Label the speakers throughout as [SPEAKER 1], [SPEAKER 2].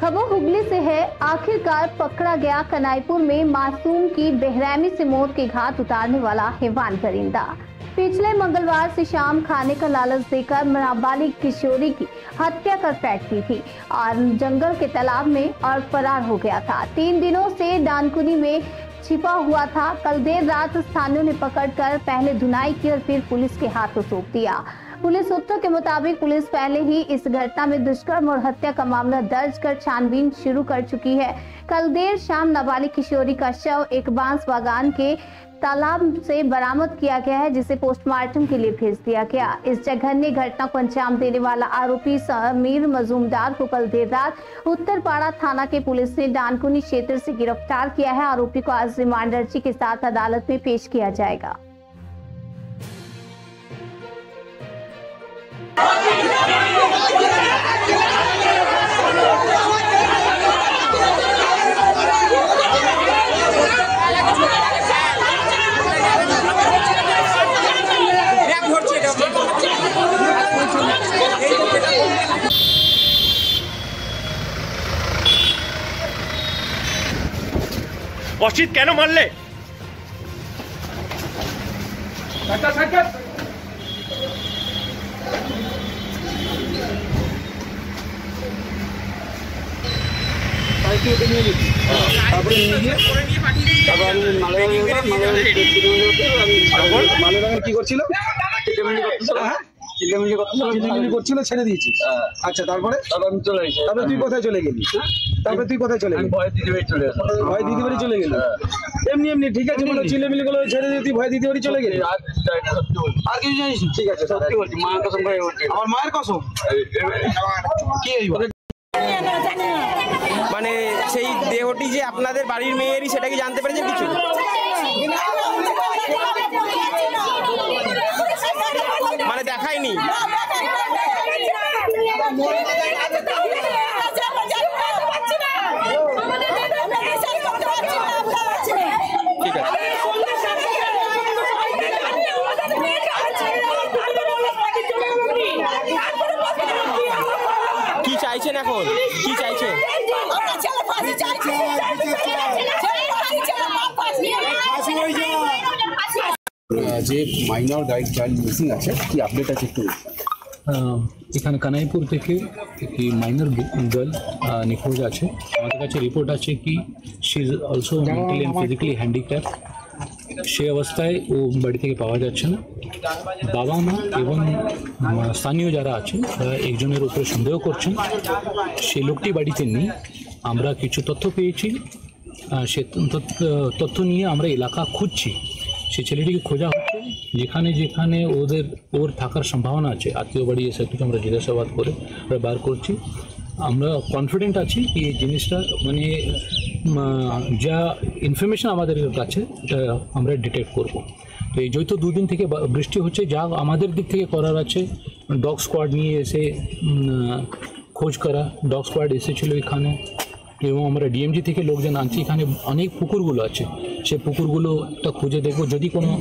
[SPEAKER 1] खबर हुगली से है। आखिरकार पकड़ा गया कनाईपुर में मासूम की बेरहमी से मौत के घाट उतारने वाला हैवान परिंदा। पिछले मंगलवार से शाम खाने का लालच देकर नाबालिग किशोरी की हत्या कर फेंक दी थी और जंगल के तालाब में और फरार हो गया था। 3 दिनों से डानकुनी में छिपा हुआ था। कल देर रात स्थानियों ने पकड़कर पहले धुनाई की और फिर पुलिस के हाथों सौंप दिया। पुलिस सूत्रों के मुताबिक पुलिस पहले ही इस घटना में दुष्कर्म और हत्या का मामला दर्ज कर छानबीन शुरू कर चुकी है। कल देर शाम नाबालिग किशोरी का शव एक बांस बागान के तालाब से बरामद किया गया है, जिसे पोस्टमार्टम के लिए भेज दिया गया। इस जघन्य घटना को अंजाम देने वाला आरोपी समीर मजूमदार को कल देर रात उत्तरपाड़ा थाना के पुलिस ने डानकुनी क्षेत्र से गिरफ्तार किया है। आरोपी को आज रिमांड अर्जी के साथ अदालत में पेश किया जाएगा।
[SPEAKER 2] অসিত কেন মারলে?
[SPEAKER 3] কি করছিল? করছিল ছেড়ে দিয়েছি। আচ্ছা, তারপরে তারপরে তুই কোথায় চলে গেলি? তারপরে তুই কোথায় চলে গেলি? ভয় দিদি বাড়ি চলে গেলি। এমনি এমনি ঠিক আছে, বলো চিলেমিলি গুলো ছেড়ে দিয়ে তুই ভয় দিদি বাড়ি চলে গেলি। আর কিছু জানিস? ঠিক আছে, সত্যি বলছি, মায়ের কসম করে বলছি। আমার মায়ের কসম কি হইব?
[SPEAKER 4] মানে সেই দেহটি যে আপনাদের বাড়ির মেয়েরই, সেটা কি জানতে পেরেছেন কিছু? মানে দেখায়নি? ঠিক আছে, কি চাইছেন এখন? কি চাইছেন?
[SPEAKER 3] যে মাইনর গাইড চাইল্ড মিসিং আছে, কি আপডেট আছে একটু?
[SPEAKER 5] এখানে কানাইপুর থেকে একটি মাইনর গার্ল নিখোঁজ আছে। আমাদের কাছে রিপোর্ট আছে কি she is also mentally and physically handicap. সে অবস্থায় ও বাড়ি থেকে পাওয়া যাচ্ছে না। বাবা মা এবং স্থানীয় যারা আছে তারা একজনের উপরে সন্দেহ করছেন সে লোকটি বাড়িতে নেই। আমরা কিছু তথ্য পেয়েছি, সে তথ্য নিয়ে আমরা এলাকা খুঁজছি। সে ছেলেটিকে খোঁজা হচ্ছে, যেখানে যেখানে ওর থাকার সম্ভাবনা আছে আত্মীয় বাড়ি এসে কিছু আমরা জিজ্ঞাসাবাদ করে আমরা বার করছি। আমরা কনফিডেন্ট আছি কি এই জিনিসটা মানে যা ইনফরমেশন আমাদের কাছে এটা আমরা ডিটেক্ট করব। তো এই যেহেতু 2 দিন থেকে বৃষ্টি হচ্ছে, যা আমাদের দিক থেকে করার আছে ডগ স্কোয়াড নিয়ে এসে খোঁজ করা। ডগ স্কোয়াড এসেছিল এখানে এবং আমরা ডিএমজি থেকে লোকজন আনছি। এখানে অনেক পুকুরগুলো আছে, সে পুকুরগুলোটা খুঁজে দেখবো, যদি কোনো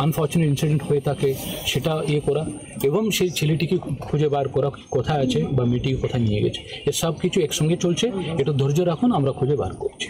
[SPEAKER 5] আনফর্চুনেট ইনসিডেন্ট হয়ে থাকে সেটা করা এবং সেই ছেলেটিকে খুঁজে বার করা কোথায় আছে বা মেয়েটিকে কোথায় নিয়ে গেছে। এ সব কিছু একসঙ্গে চলছে। একটু ধৈর্য রাখুন, আমরা খুঁজে বার করছি।